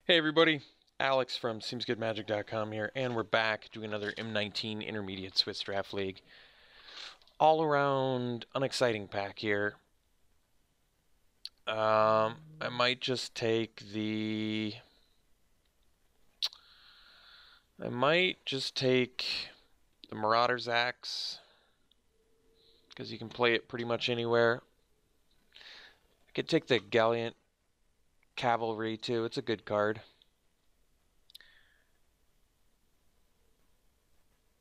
Hey everybody, Alex from SeemsGoodMagic.com here, and we're back doing another M19 Intermediate Swiss Draft League. All around unexciting pack here. I might just take the... Marauder's Axe, because you can play it pretty much anywhere. I could take the Gallant Cavalry too, it's a good card.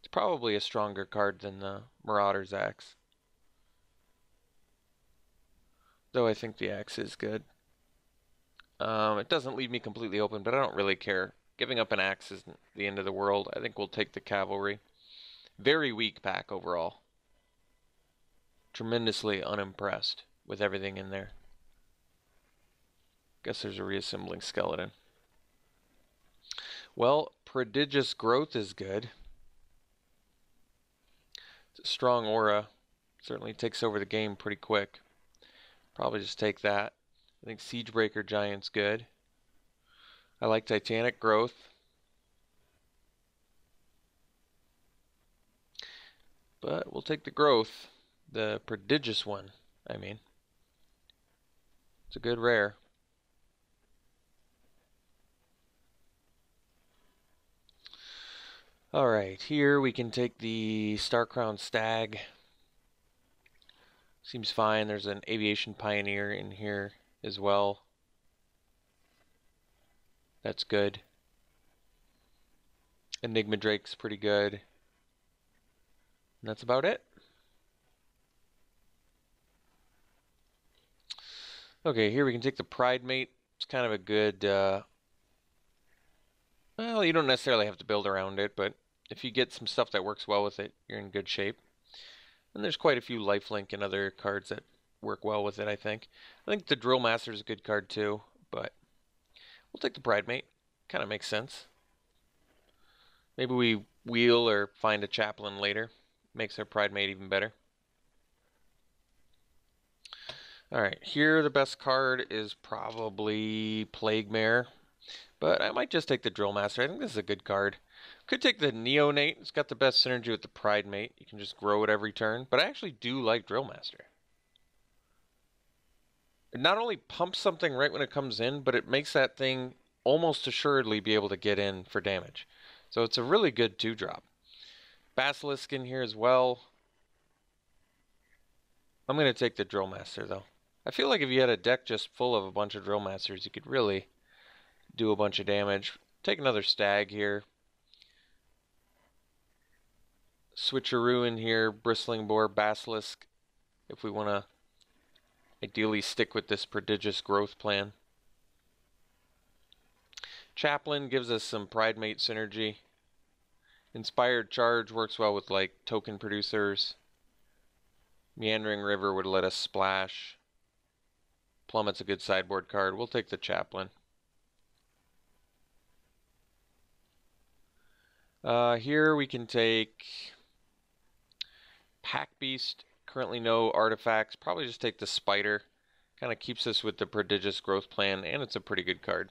It's probably a stronger card than the Marauder's Axe. Though I think the Axe is good. It doesn't leave me completely open, but I don't really care. Giving up an Axe isn't the end of the world. I think we'll take the Cavalry. Very weak pack overall. Tremendously unimpressed with everything in there. Guess there's a reassembling skeleton. Well, Prodigious Growth is good. It's a strong aura. Certainly takes over the game pretty quick. Probably just take that. I think Siegebreaker Giant's good. I like Titanic Growth. But we'll take the Growth. The Prodigious one, I mean. It's a good rare. Alright, here we can take the Star-Crowned Stag. Seems fine. There's an Aviation Pioneer in here as well. That's good. Enigma Drake's pretty good. And that's about it. Okay, here we can take the Pride Mate. It's kind of a good... well, you don't necessarily have to build around it, but if you get some stuff that works well with it, you're in good shape. And there's quite a few lifelink and other cards that work well with it, I think. I think the Drill Master is a good card too, but we'll take the Pride Mate. Kind of makes sense. Maybe we wheel or find a Chaplain later. Makes our Pride Mate even better. Alright, here the best card is probably Plague Mare. But I might just take the Drill Master. I think this is a good card. Could take the Neonate. It's got the best synergy with the Pride Mate. You can just grow it every turn. But I actually do like Drill Master. It not only pumps something right when it comes in, but it makes that thing almost assuredly be able to get in for damage. So it's a really good 2-drop. Basilisk in here as well. I'm going to take the Drill Master though. I feel like if you had a deck just full of a bunch of Drill Masters, you could really do a bunch of damage. Take another Stag here. Switcheroo in here, Bristling Boar, Basilisk, if we want to ideally stick with this Prodigious Growth plan. Chaplain gives us some Pride Mate synergy. Inspired Charge works well with like token producers. Meandering River would let us splash. Plummet's a good sideboard card. We'll take the Chaplain. Here we can take Pack Beast. Currently no artifacts. Probably just take the Spider. Kind of keeps us with the Prodigious Growth plan, and it's a pretty good card.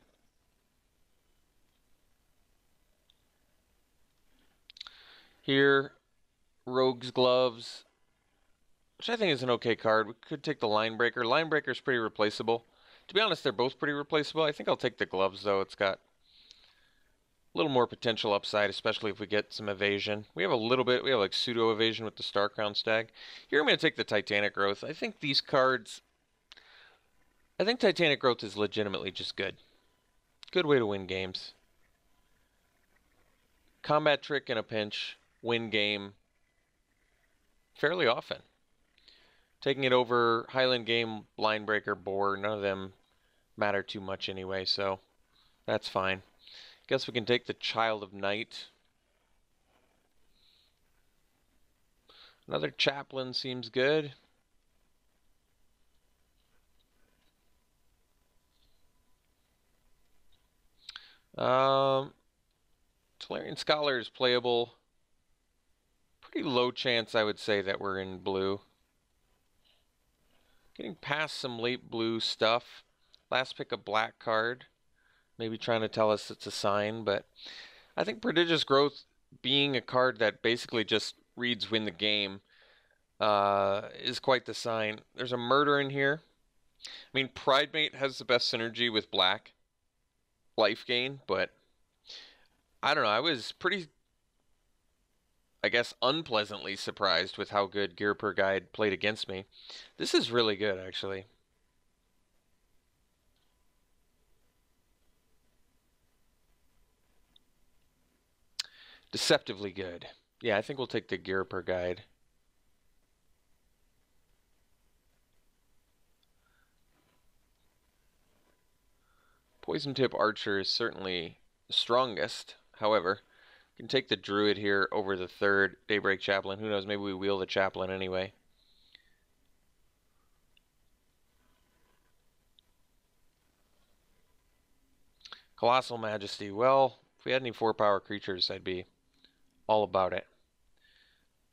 Here, Rogue's Gloves, which I think is an okay card. We could take the Linebreaker. Linebreaker's pretty replaceable. To be honest, they're both pretty replaceable. I think I'll take the Gloves, though. It's got a little more potential upside, especially if we get some evasion. We have a little bit. We have like pseudo evasion with the Star-Crowned Stag. Here I'm going to take the Titanic Growth. I think these cards... I think Titanic Growth is legitimately just good. Good way to win games. Combat Trick in a pinch. Win game fairly often. Taking it over Highland Game, Linebreaker, Boar, none of them matter too much anyway, so that's fine. Guess we can take the Child of Night. Another Chaplain seems good. Tolarian Scholar is playable. Pretty low chance, I would say, that we're in blue. Getting past some late blue stuff. Last pick a black card. maybe trying to tell us it's a sign, but I think Prodigious Growth being a card that basically just reads win the game is quite the sign. There's a murder in here. I mean, Pridemate has the best synergy with black life gain, but I don't know. I was pretty, I guess, unpleasantly surprised with how good Gear Per Guide played against me. This is really good, actually. Deceptively good. Yeah, I think we'll take the Gear Per Guide. Poison Tip Archer is certainly the strongest. However, we can take the Druid here over the third Daybreak Chaplain. Who knows, maybe we wheel the Chaplain anyway. Colossal Majesty. Well, if we had any 4-power creatures, I'd be all about it.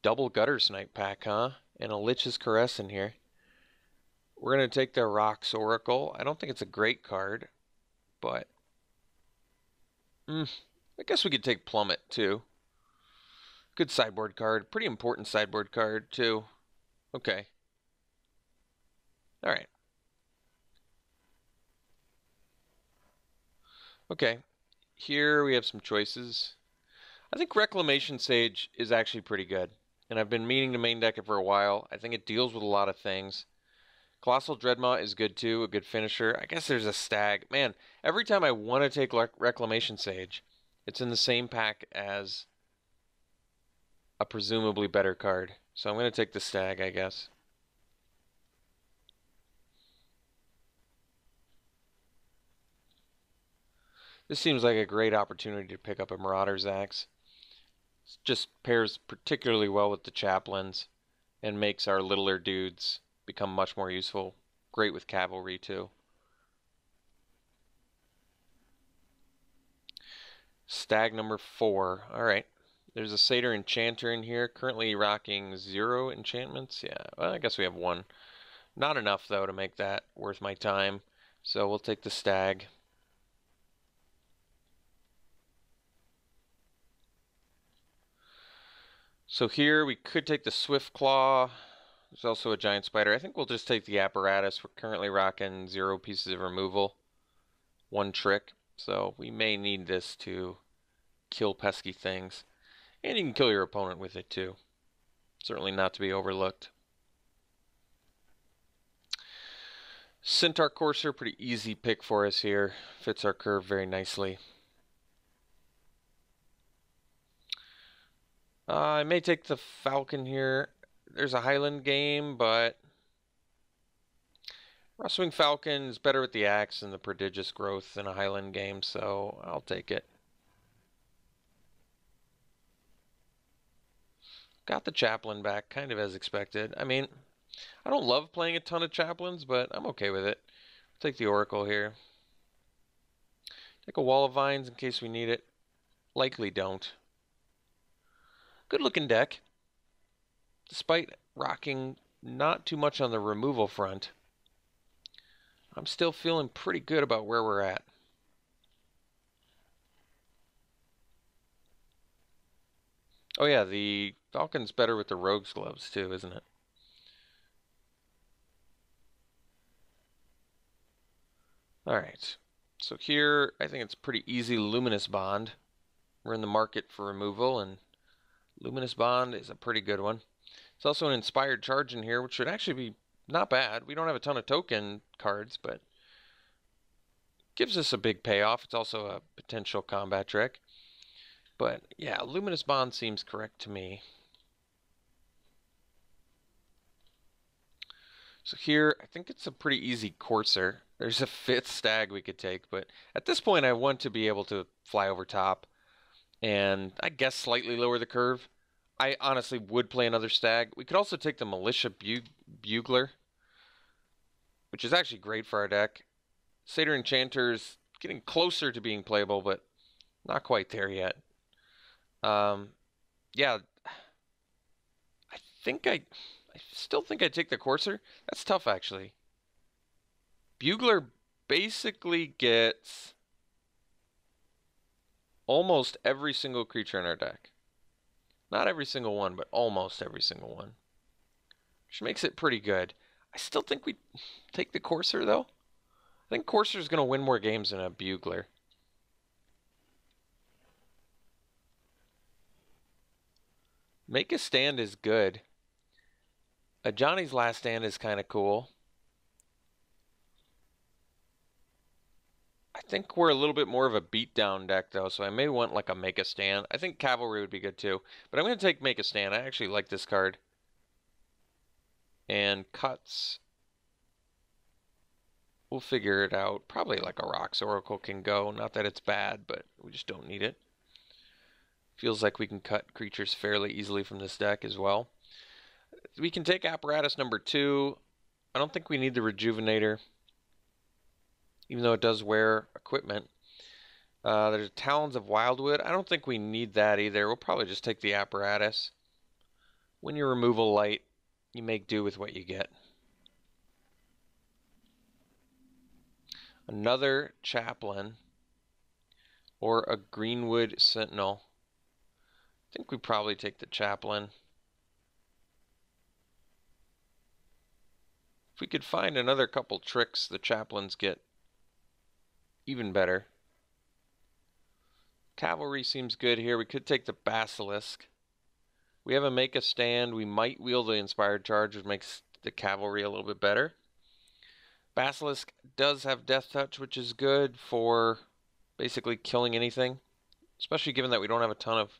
Double Gutter Snipe pack, huh? And a Lich's Caress in here. We're going to take the Rocks Oracle. I don't think it's a great card, but I guess we could take Plummet, too. Good sideboard card. Pretty important sideboard card, too. Okay. Alright. Okay. Here we have some choices. I think Reclamation Sage is actually pretty good. And I've been meaning to main deck it for a while. I think it deals with a lot of things. Colossal Dreadmaw is good too, a good finisher. I guess there's a Stag. Man, every time I want to take Reclamation Sage, it's in the same pack as a presumably better card. So I'm going to take the Stag, I guess. This seems like a great opportunity to pick up a Marauder's Axe. It just pairs particularly well with the Chaplains and makes our littler dudes become much more useful. Great with cavalry too. Stag number 4. Alright. There's a Satyr Enchanter in here, currently rocking 0 enchantments. Yeah, well, I guess we have 1. Not enough, though, to make that worth my time. So we'll take the Stag. So here we could take the Swift Claw. There's also a Giant Spider. I think we'll just take the Apparatus. We're currently rocking 0 pieces of removal. 1 trick. So we may need this to kill pesky things. And you can kill your opponent with it too. Certainly not to be overlooked. Centaur Courser, pretty easy pick for us here. Fits our curve very nicely. I may take the Falcon here. There's a Highland game, but Rustwing Falcon is better with the axe and the Prodigious Growth than a Highland game, so I'll take it. Got the Chaplain back, kind of as expected. I mean, I don't love playing a ton of Chaplains, but I'm okay with it. I'll take the Oracle here. Take a Wall of Vines in case we need it. Likely don't. Good looking deck. Despite rocking not too much on the removal front, I'm still feeling pretty good about where we're at. Oh yeah, the Falcon's better with the Rogue's Gloves too, isn't it? Alright, so here I think it's pretty easy Luminous Bond. We're in the market for removal, and Luminous Bond is a pretty good one. There's also an Inspired Charge in here, which should actually be not bad. We don't have a ton of token cards, but gives us a big payoff. It's also a potential combat trick. But yeah, Luminous Bond seems correct to me. So here, I think it's a pretty easy Courser. There's a 5th Stag we could take, but at this point I want to be able to fly over top and I guess slightly lower the curve. I honestly would play another Stag. We could also take the Militia Bugler, which is actually great for our deck. Satyr Enchanter's getting closer to being playable, but not quite there yet. Yeah, I still think I'd take the Courser. That's tough, actually. Bugler basically gets almost every single creature in our deck. Not every single one, but almost every single one. Which makes it pretty good. I still think we take the Courser, though. I think Courser's going to win more games than a Bugler. Make a Stand is good. A Johnny's Last Stand is kind of cool. I think we're a little bit more of a beatdown deck, though, so I may want like a Make a Stand. I think Cavalry would be good, too. But I'm going to take Make a Stand. I actually like this card. And Cuts. We'll figure it out. Probably like a Rocks Oracle can go. Not that it's bad, but we just don't need it. Feels like we can cut creatures fairly easily from this deck as well. We can take Apparatus number 2. I don't think we need the Rejuvenator, even though it does wear equipment. There's Talons of Wildwood. I don't think we need that either. We'll probably just take the Apparatus. When you removal light, you make do with what you get. Another Chaplain or a Greenwood Sentinel. I think we probably take the Chaplain. If we could find another couple tricks, the Chaplains get even better. Cavalry seems good here. We could take the Basilisk. We have a Make a Stand. We might wield the Inspired Charge, which makes the Cavalry a little bit better. Basilisk does have Death Touch, which is good for basically killing anything, especially given that we don't have a ton of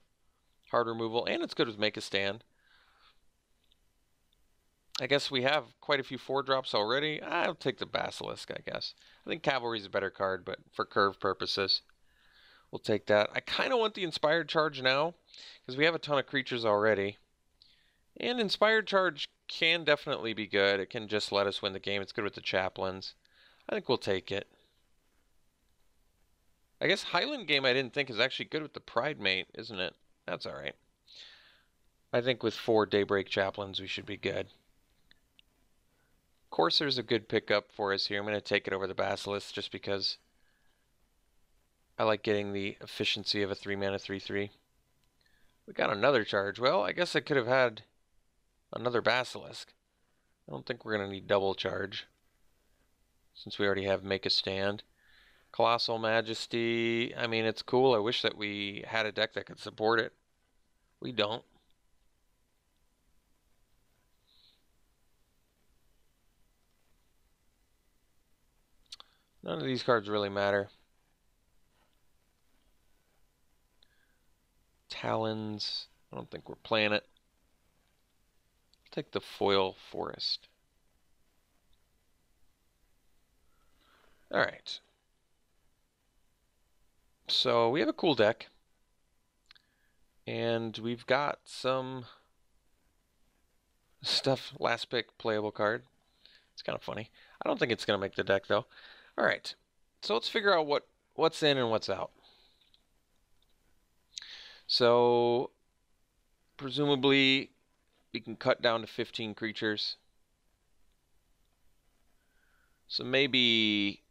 hard removal, and it's good with Make a Stand. I guess we have quite a few 4-drops already. I'll take the Basilisk, I guess. I think Cavalry's a better card, but for curve purposes, we'll take that. I kind of want the Inspired Charge now, because we have a ton of creatures already. And Inspired Charge can definitely be good. It can just let us win the game. It's good with the Chaplains. I think we'll take it. I guess Highland Game I didn't think is actually good with the Pride Mate, isn't it? That's alright. I think with 4 Daybreak Chaplains we should be good. Courser's a good pickup for us here. I'm going to take it over the Basilisk just because I like getting the efficiency of a 3-mana 3/3. We got another charge. Well, I guess I could have had another Basilisk. I don't think we're going to need double charge since we already have Make a Stand. Colossal Majesty, I mean, it's cool. I wish that we had a deck that could support it. We don't. None of these cards really matter. Talons, I don't think we're playing it. Take the Foil Forest. Alright. So we have a cool deck. And we've got some stuff. Last pick playable card. It's kind of funny. I don't think it's going to make the deck though. Alright. So let's figure out what's in and what's out. So presumably we can cut down to 15 creatures. So maybe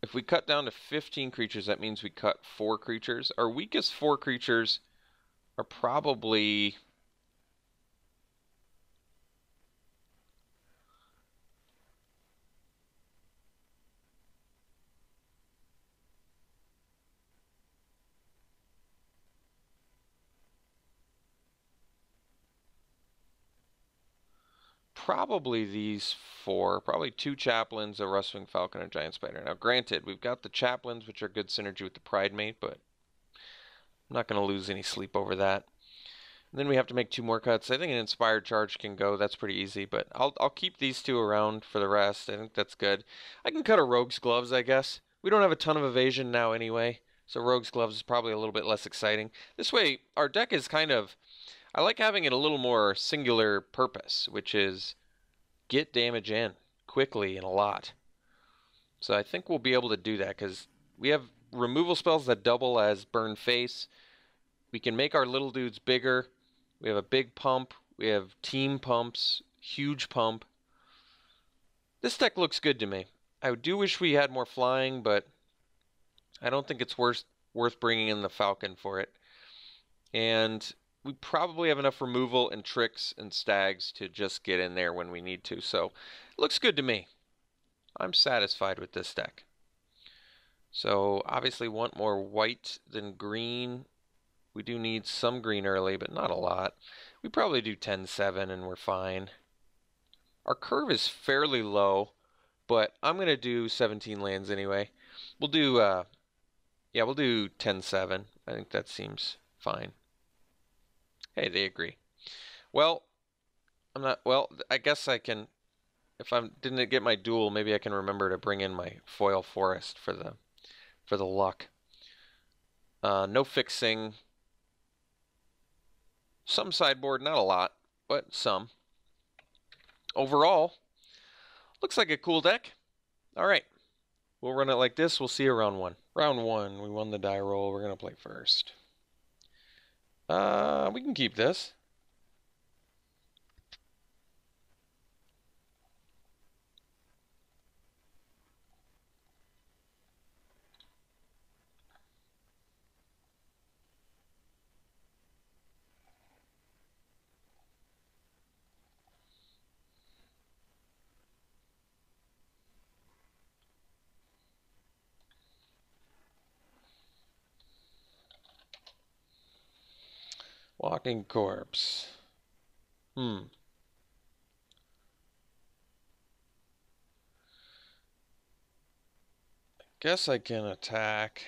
if we cut down to 15 creatures, that means we cut 4 creatures. Our weakest 4 creatures are probably these 4, probably 2 Chaplains, a Rustwing Falcon, and a Giant Spider. Now granted, we've got the Chaplains, which are good synergy with the Pride Mate, but I'm not going to lose any sleep over that. And then we have to make 2 more cuts. I think an Inspired Charge can go. That's pretty easy, but I'll keep these 2 around for the rest. I think that's good. I can cut a Rogue's Gloves, I guess. We don't have a ton of evasion now anyway, so Rogue's Gloves is probably a little bit less exciting. This way, our deck is kind of... I like having it a little more singular purpose, which is get damage in quickly and a lot. So I think we'll be able to do that because we have removal spells that double as burn face. We can make our little dudes bigger. We have a big pump. We have team pumps, huge pump. This deck looks good to me. I do wish we had more flying, but I don't think it's worth bringing in the Falcon for it. And we probably have enough removal and tricks and stags to just get in there when we need to. So it looks good to me. I'm satisfied with this deck. So obviously want more white than green. We do need some green early, but not a lot. We probably do 10-7 and we're fine. Our curve is fairly low, but I'm going to do 17 lands anyway. We'll do, yeah, we'll do 10-7. I think that seems fine. Hey, they agree. Well, I guess I can, if I didn't get my duel, maybe I can remember to bring in my foil forest for the luck. No fixing. Some sideboard, not a lot, but some. Overall, looks like a cool deck. All right, we'll run it like this. We'll see you round one. Round one, we won the die roll. We're gonna play first. We can keep this. Walking corpse. Guess I can attack.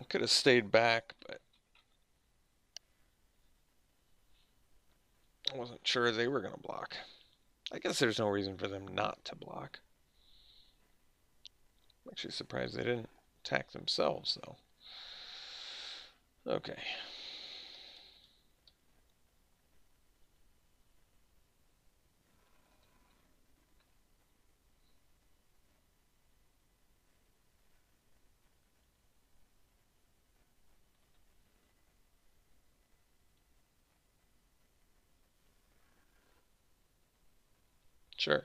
I could have stayed back, but I wasn't sure they were going to block. I guess there's no reason for them not to block. I'm actually surprised they didn't attack themselves, though. Okay. Sure.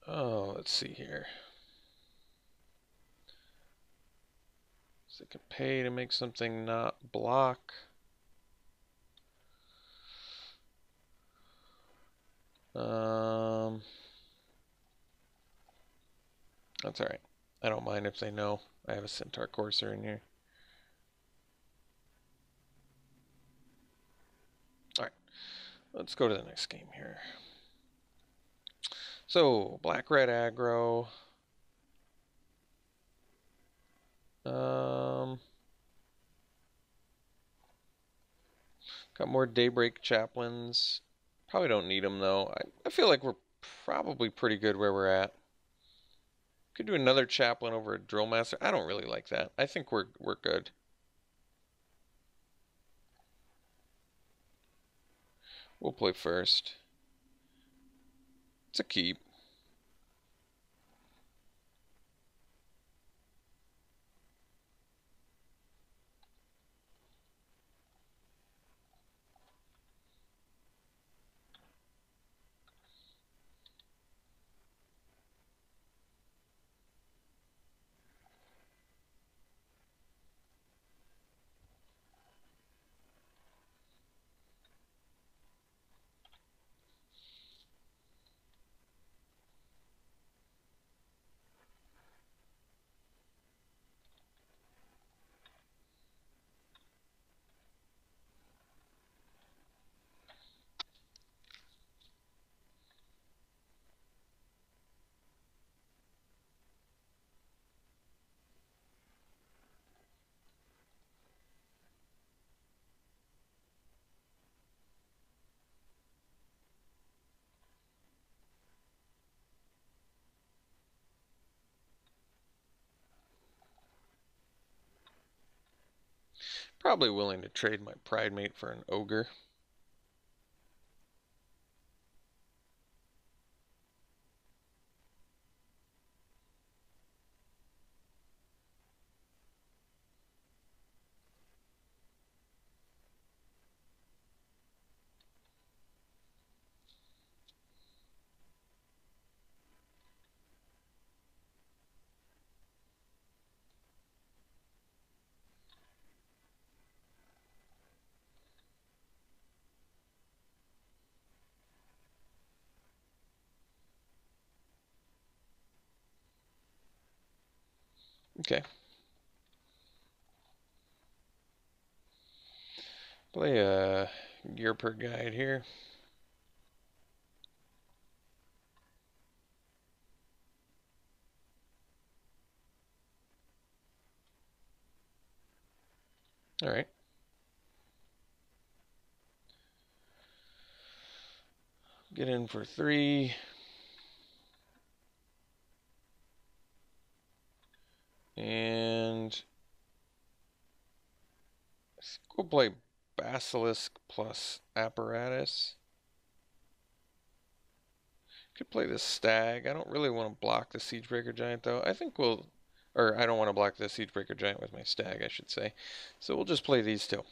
Oh, let's see here. So I can pay to make something not block. That's alright. I don't mind if they know I have a Centaur Courser in here. Alright, let's go to the next game here. So, black-red aggro. Got more Daybreak Chaplains. Probably don't need them, though. I feel like we're probably pretty good where we're at. Could do another chaplain over a drill master. I don't really like that. I think we're good. We'll play first. It's a keep. Probably willing to trade my pride mate for an ogre. Okay. Play a gear per guide here. All right. Get in for 3. And we'll play Basilisk plus Apparatus. Could play the Stag. I don't really want to block the Siegebreaker Giant, though. I think we'll... Or, I don't want to block the Siegebreaker Giant with my Stag, I should say. So we'll just play these two.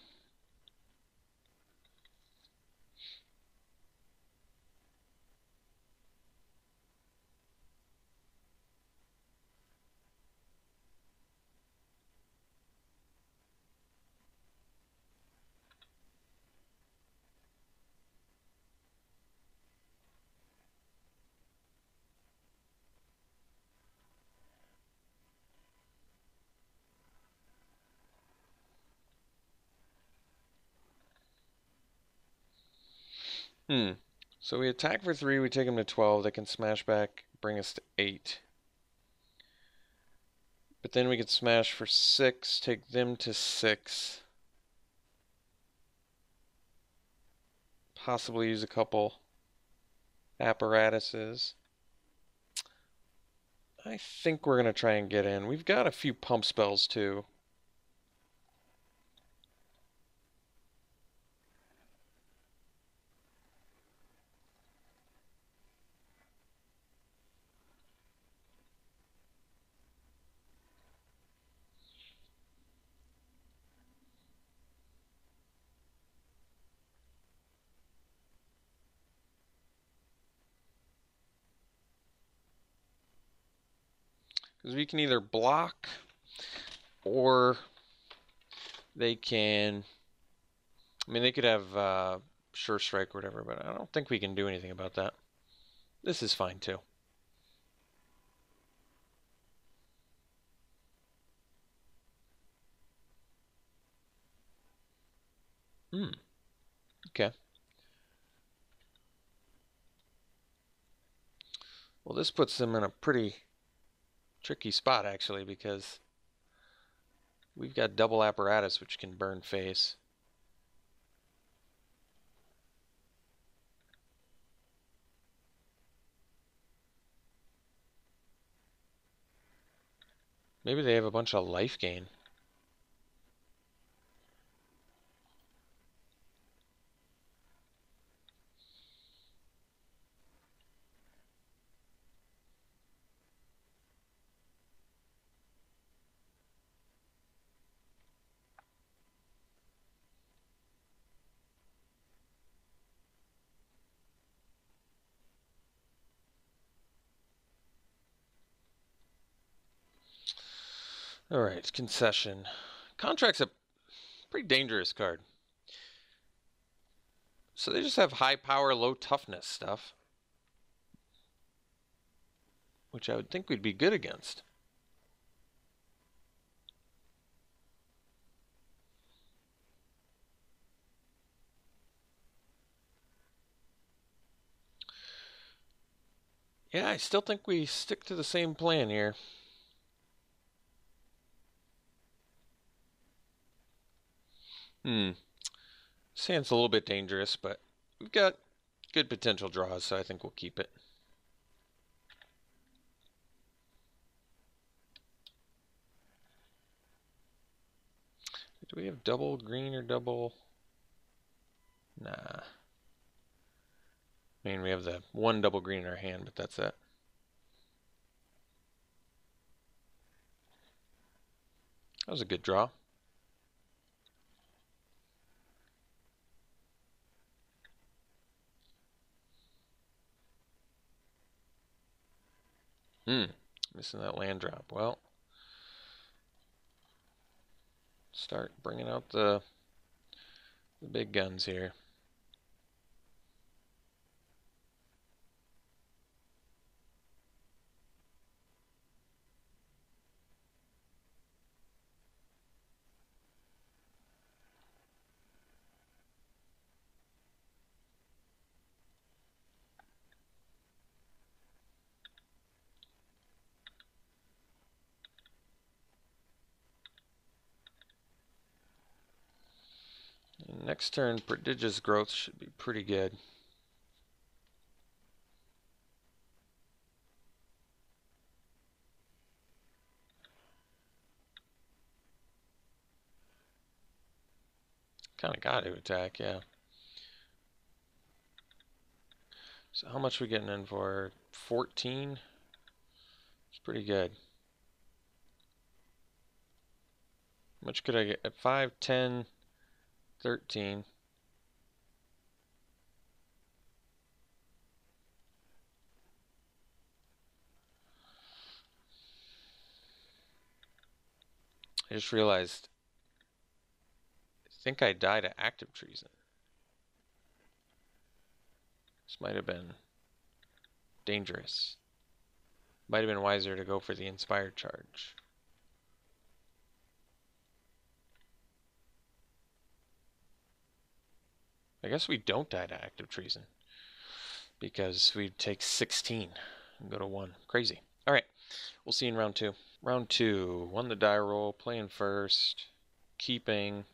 So we attack for 3, we take them to 12. They can smash back, bring us to 8. But then we could smash for 6, take them to 6. Possibly use a couple apparatuses. I think we're going to try and get in. We've got a few pump spells, too. Because we can either block or they can... I mean, they could have Sure Strike or whatever, but I don't think we can do anything about that. This is fine, too. Okay. Well, this puts them in a pretty tricky spot, actually, because we've got double apparatus, which can burn face. Maybe they have a bunch of life gain. Alright, concession. Contract's a pretty dangerous card. So they just have high power, low toughness stuff, which I would think we'd be good against. Yeah, I still think we stick to the same plan here. This hand's a little bit dangerous, but we've got good potential draws, so I think we'll keep it. Do we have double green or double? Nah. I mean, we have the one double green in our hand, but that's it. That was a good draw. Missing that land drop. Well, start bringing out the big guns here. And next turn, prodigious growth should be pretty good. Kind of got to attack, yeah. So how much are we getting in for? 14? It's pretty good. How much could I get? At 5, 10, 13. I just realized, I think I died of active treason. This might have been dangerous. Might have been wiser to go for the inspired charge. I guess we don't die to active treason because we take 16 and go to 1. Crazy. All right, we'll see you in round 2. Round 2, won the die roll, playing first, keeping.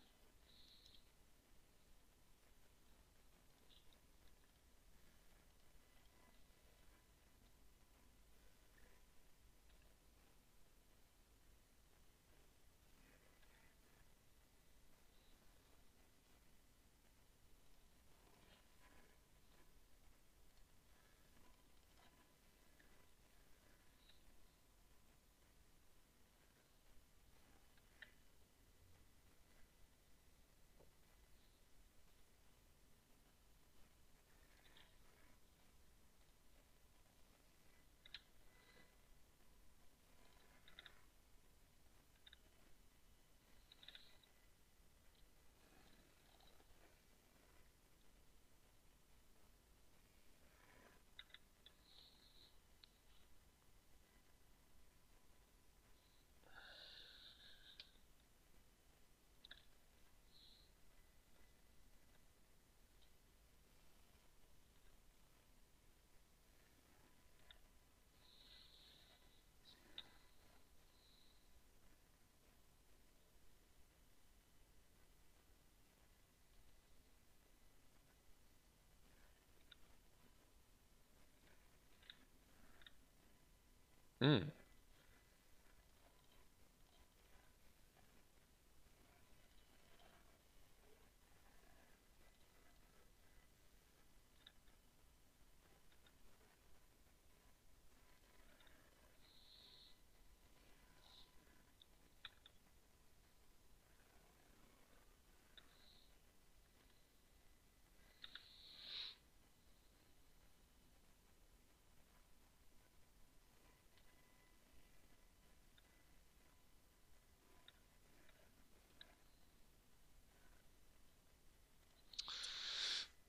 Hmm.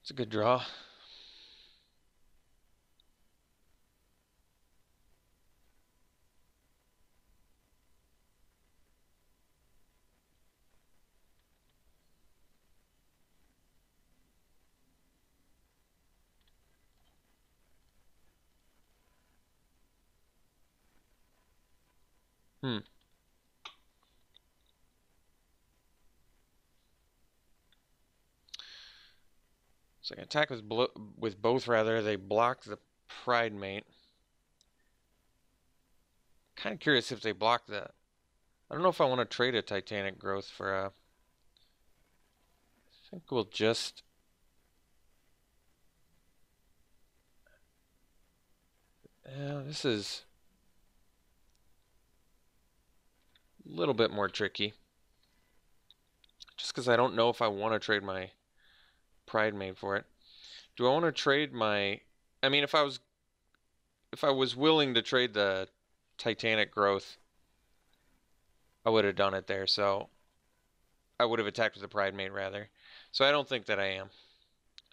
It's a good draw. Hmm. So I can attack with both rather. They block the Pride Mate. Kind of curious if they block that. I don't know if I want to trade a Titanic Growth for a... I think we'll just... Yeah, this is a little bit more tricky. Just because I don't know if I want to trade my Pride Mate for it. Do I want to trade my... I mean, if I was willing to trade the Titanic Growth, I would have done it there. So I would have attacked with the Pride Mate rather. So I don't think that I am.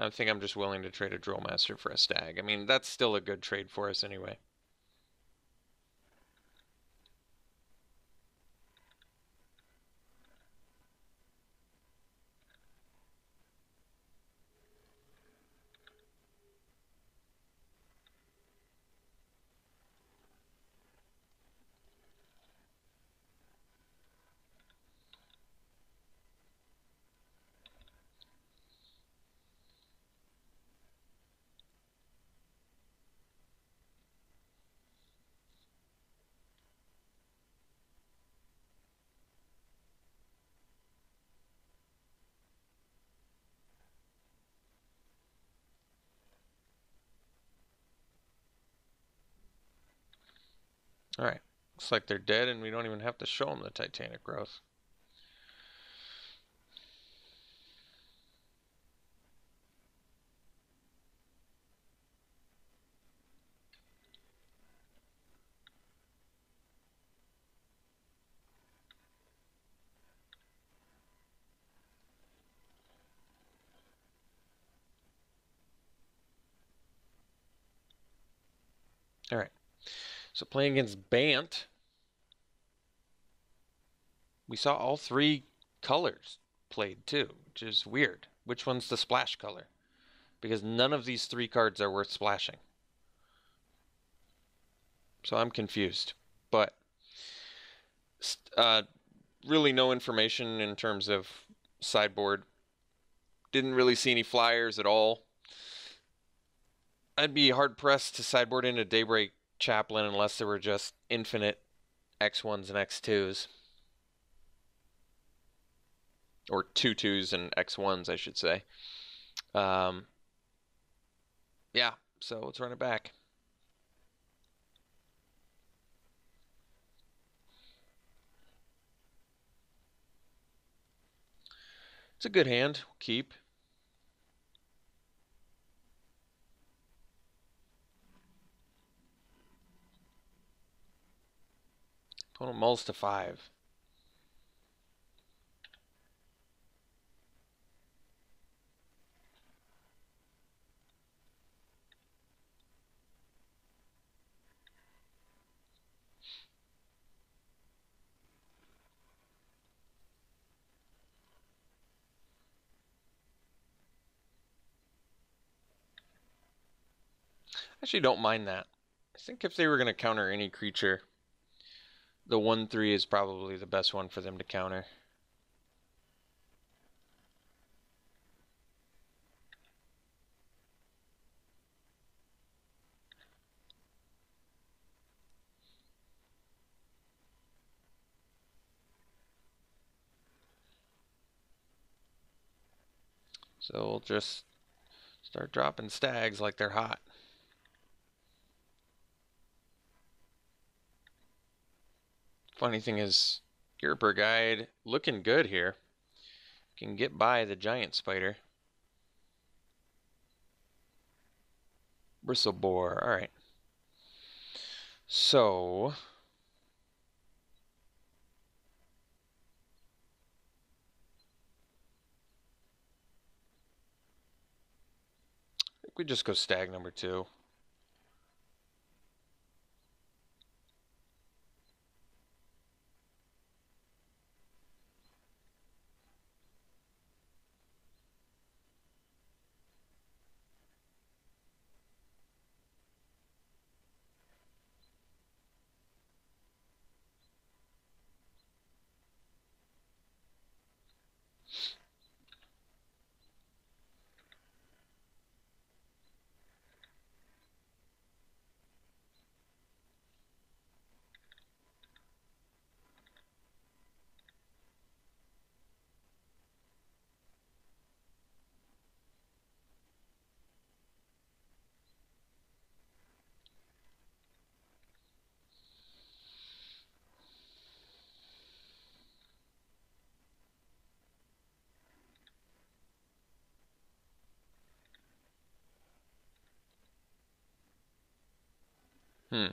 I think I'm just willing to trade a Drill Master for a Stag. I mean, that's still a good trade for us anyway. Alright. Looks like they're dead and we don't even have to show them the Titanic Growth. Alright. So playing against Bant, we saw all three colors played too, which is weird. Which one's the splash color? Because none of these three cards are worth splashing. So I'm confused. But really no information in terms of sideboard. Didn't really see any flyers at all. I'd be hard pressed to sideboard into Daybreak Chaplain unless there were just infinite X1s and X2s. Or 2-2s and X1s, I should say. Yeah, so let's run it back. It's a good hand. Keep. Opponent mulls to 5. Actually, don't mind that. I think if they were going to counter any creature, the 1/3 is probably the best one for them to counter. So we'll just start dropping stags like they're hot. Funny thing is, Gerber Guide looking good here. Can get by the giant spider. Bristleboar, alright. So think we just go stag number 2. Hmm.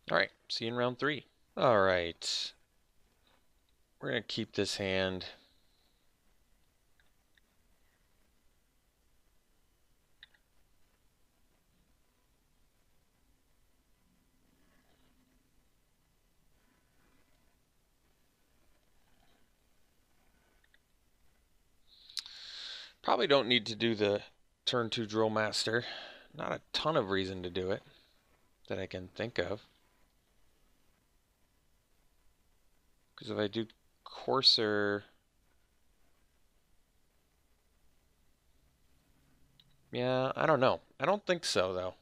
All right, see you in round 3. All right. We're going to keep this hand. Probably don't need to do the turn 2 Drill Master. Not a ton of reason to do it that I can think of. Because if I do Courser... Yeah, I don't know. I don't think so, though.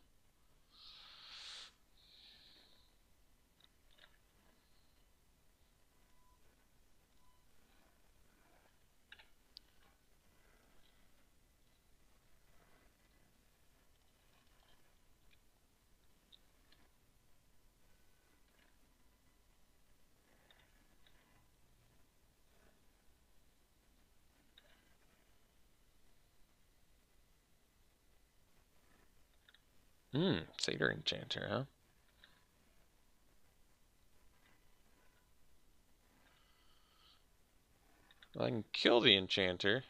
Satyr Enchanter, huh? Well, I can kill the Enchanter.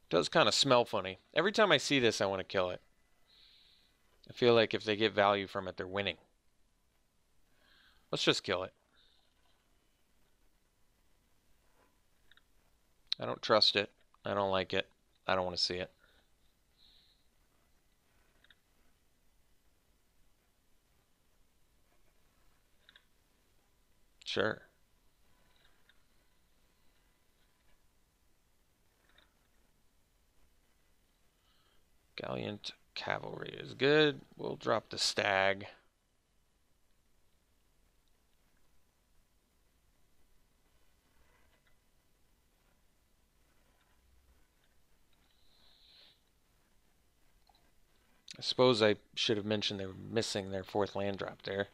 Does kind of smell funny. Every time I see this, I want to kill it. I feel like if they get value from it, they're winning. Let's just kill it. I don't trust it. I don't like it. I don't want to see it. Sure. Gallant Cavalry is good. We'll drop the Stag. I suppose I should have mentioned they were missing their 4th land drop there.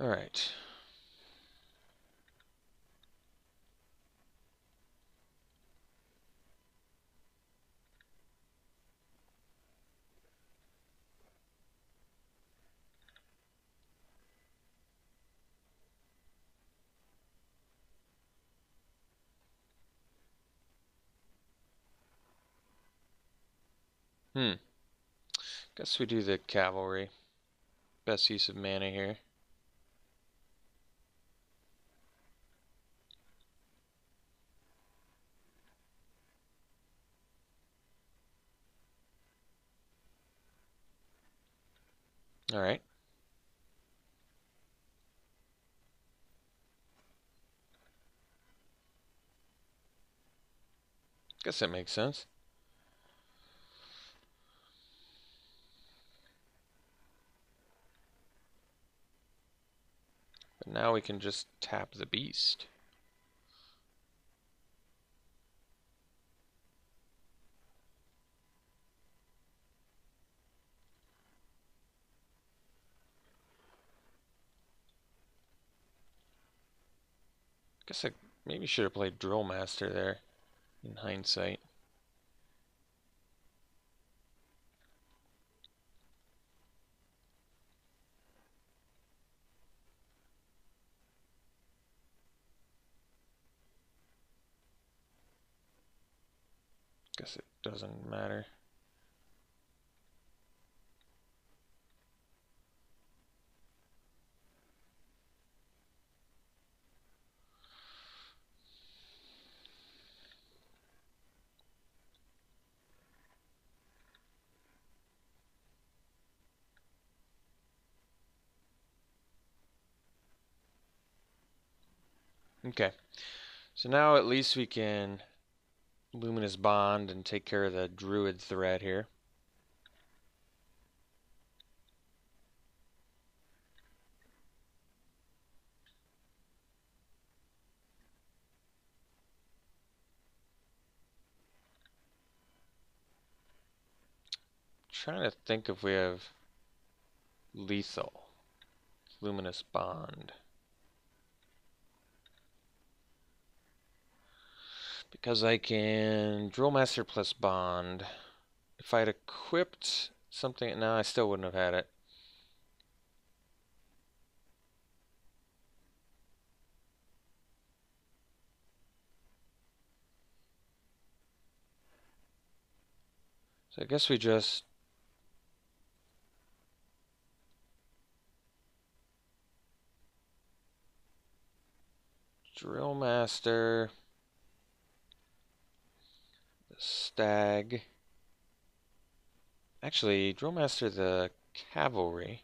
All right. Guess we do the cavalry. Best use of mana here. Alright. Guess that makes sense. But now we can just tap the beast. Guess I maybe should have played Drill Master there in hindsight. Guess it doesn't matter. Okay, so now at least we can Luminous Bond and take care of the Druid threat here. Trying to think if we have lethal. Luminous Bond. Because I can Drill Master plus Bond. If I had equipped something, no, I still wouldn't have had it. So I guess we just Drill Master, the Stag. Actually, Drill Master the Cavalry.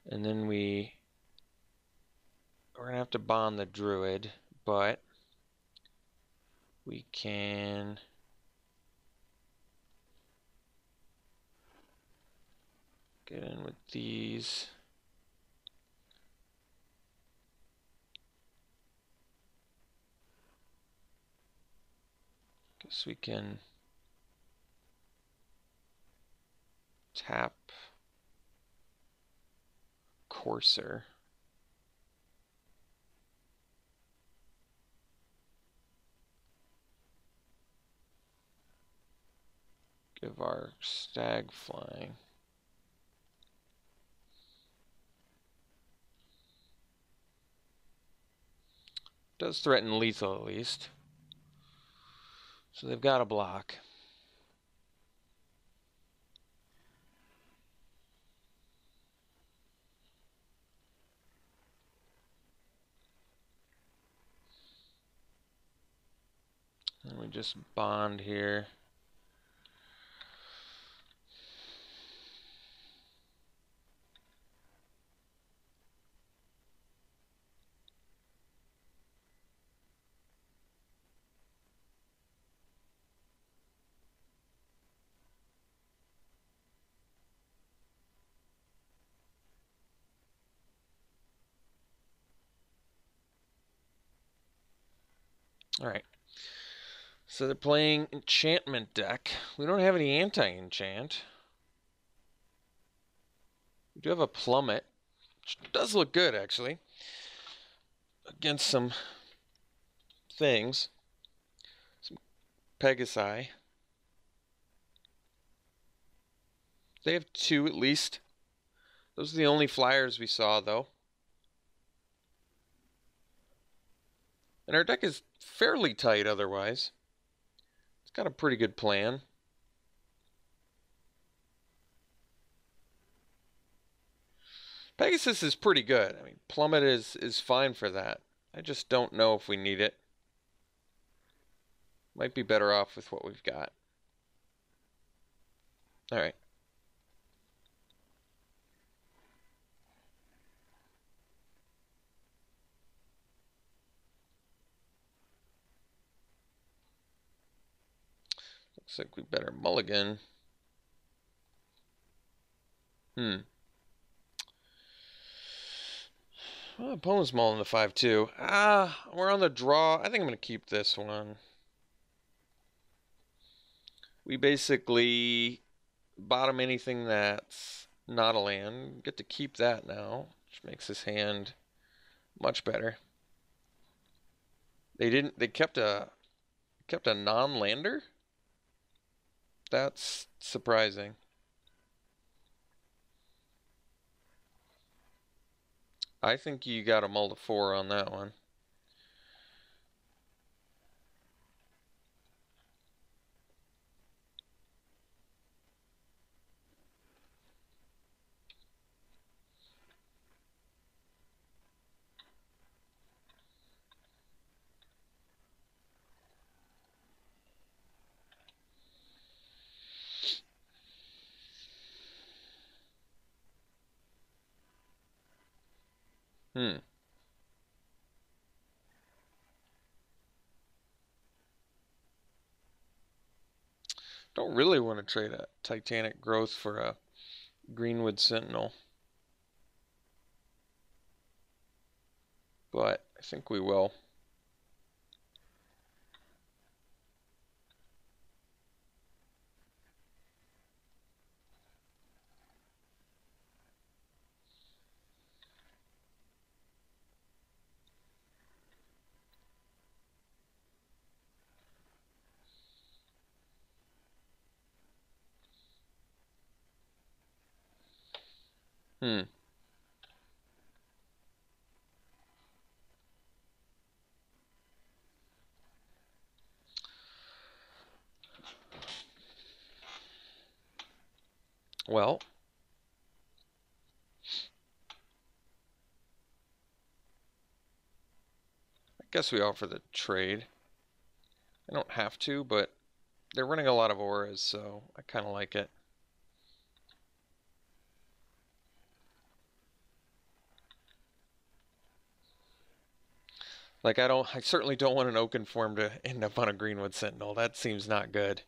And then we're gonna have to bond the Druid, but we can get in with these. Guess we can tap Courser. Give our Stag flying. Does threaten lethal at least. So they've got a block. And we just bond here. Alright. So they're playing enchantment deck. We don't have any anti-enchant. We do have a plummet, which does look good actually, against some things. Some Pegasi. They have two at least. Those are the only flyers we saw though. And our deck is fairly tight otherwise. It's got a pretty good plan. Pegasus is pretty good. I mean, Plummet is fine for that. I just don't know if we need it. Might be better off with what we've got. Alright. Looks like we better mulligan. Well, opponent's mulling the 5-2. We're on the draw. I think I'm going to keep this one. We basically bottom anything that's not a land. Get to keep that now, which makes this hand much better. They kept a non-lander? That's surprising. I think you got a mull to 4 on that one. Don't really want to trade a Titanic Growth for a Greenwood Sentinel. But I think we will. Well, I guess we offer the trade. I don't have to, but they're running a lot of auras, so I kind of like it. Like, I certainly don't want an Oakenform to end up on a Greenwood Sentinel. That seems not good.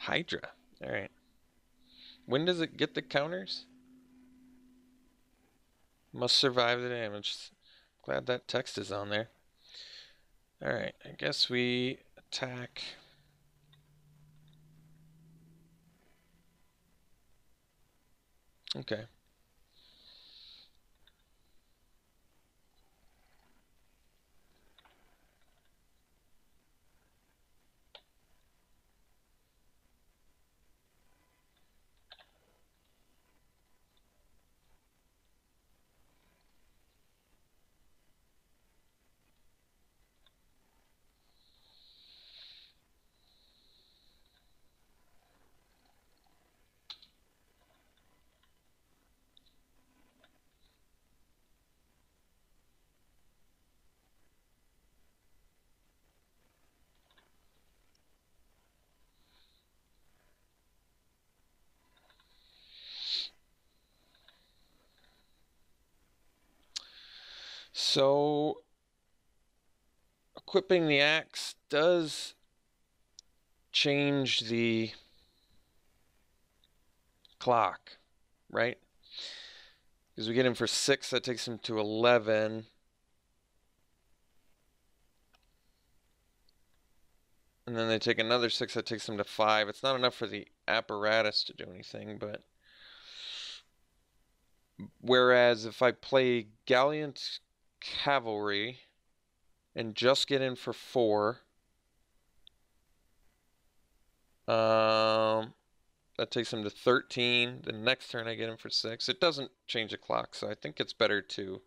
Hydra. Alright. When does it get the counters? Must survive the damage. Glad that text is on there. Alright, I guess we attack. Okay. So, equipping the axe does change the clock, right? Because we get him for 6, that takes him to 11. And then they take another 6, that takes them to 5. It's not enough for the apparatus to do anything, but... Whereas if I play Gallant Cavalry and just get in for 4, That takes him to 13. The next turn I get him for 6. It doesn't change the clock, so I think it's better to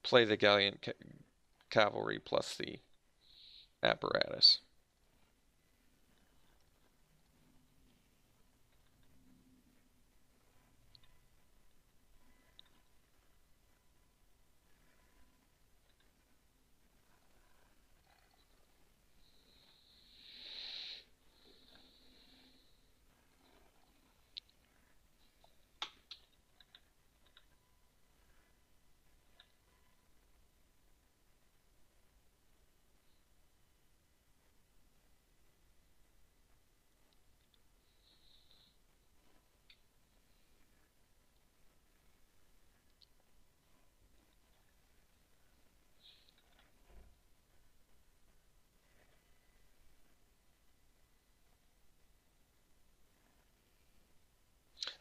play the Gallant Cavalry plus the apparatus.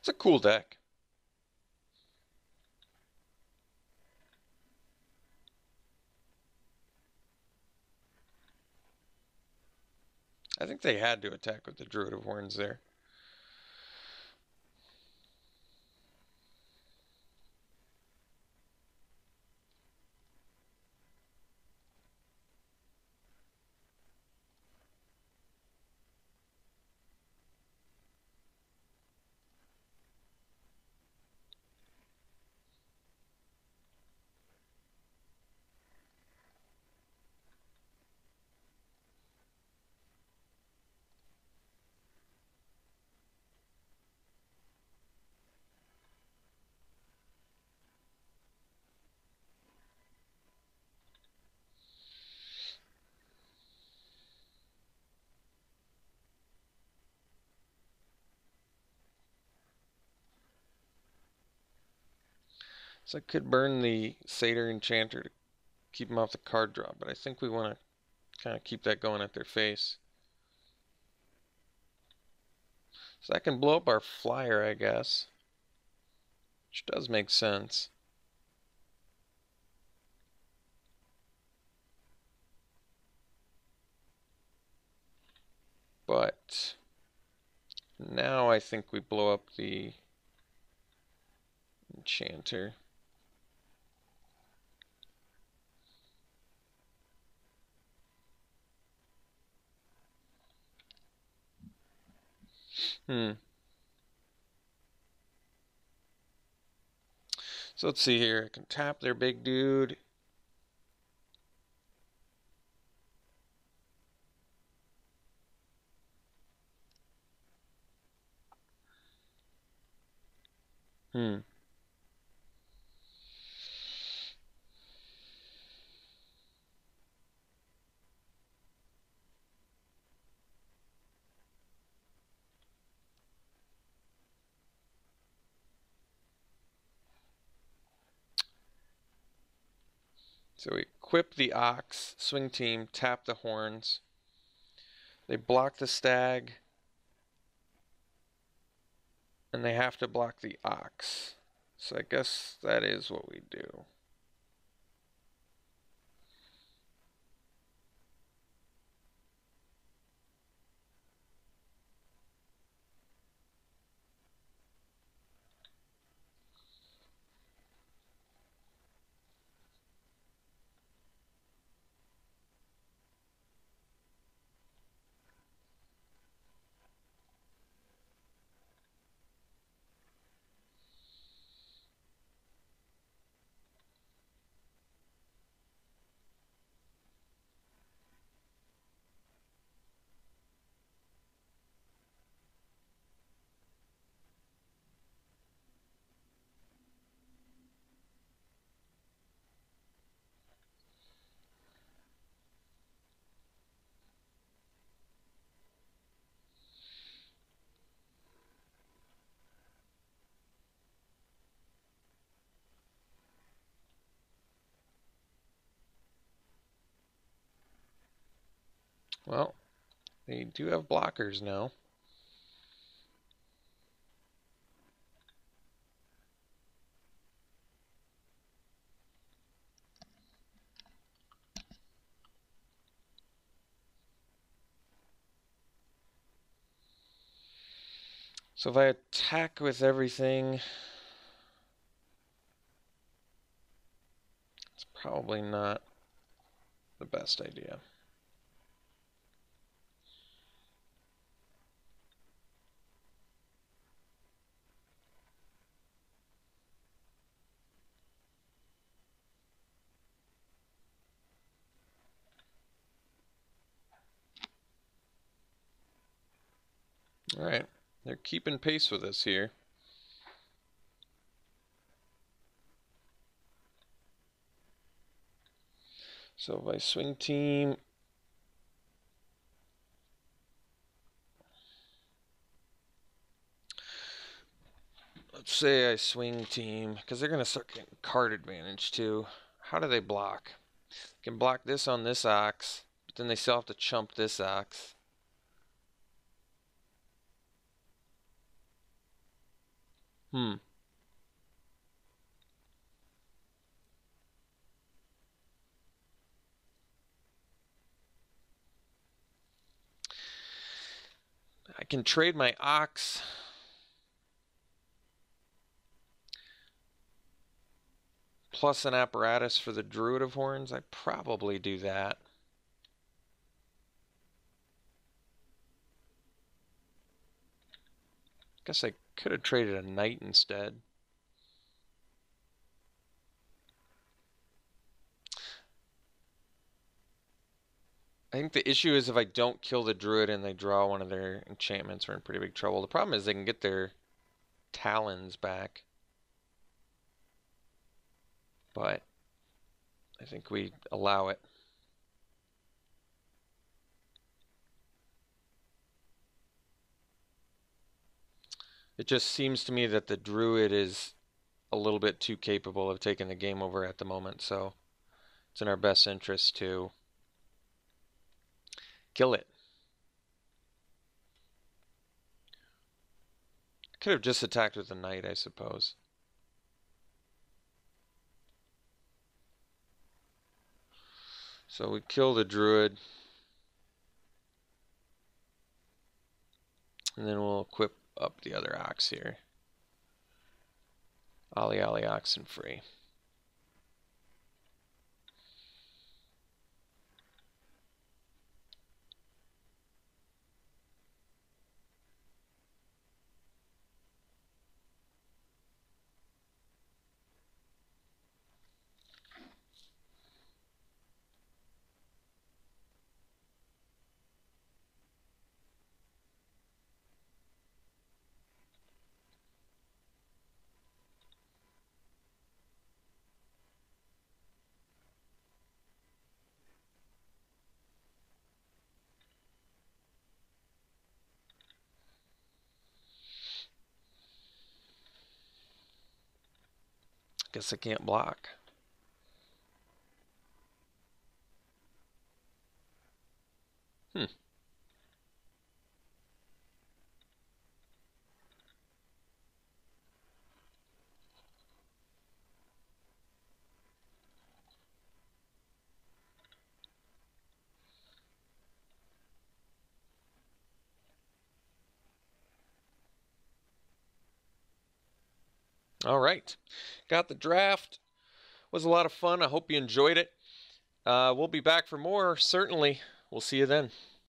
It's a cool deck. I think they had to attack with the Druid of Horns there. So I could burn the Satyr Enchanter to keep them off the card draw, but I think we want to kind of keep that going at their face. So that can blow up our flyer, I guess. Which does make sense. But now I think we blow up the Enchanter. So let's see here. I can tap their big dude. So we equip the Ox, swing team, tap the horns. They block the Stag. And they have to block the Ox. So I guess that is what we do. Well, they do have blockers now. So if I attack with everything, it's probably not the best idea. All right, they're keeping pace with us here. So if I swing team, let's say I swing team, because they're going to start getting card advantage too. How do they block? They can block this on this ox, but then they still have to chump this ox. I can trade my ox plus an apparatus for the Druid of Horns. I probably do that. Guess I could have traded a knight instead. I think the issue is if I don't kill the Druid and they draw one of their enchantments, we're in pretty big trouble. The problem is they can get their talons back. But I think we allow it. It just seems to me that the Druid is a little bit too capable of taking the game over at the moment, so it's in our best interest to kill it. Could have just attacked with the knight, I suppose. So we kill the Druid. And then we'll equip up the other ox here. Ollie Ollie oxen free. Guess I can't block. All right. Got the draft. Was a lot of fun. I hope you enjoyed it. We'll be back for more, certainly. We'll see you then.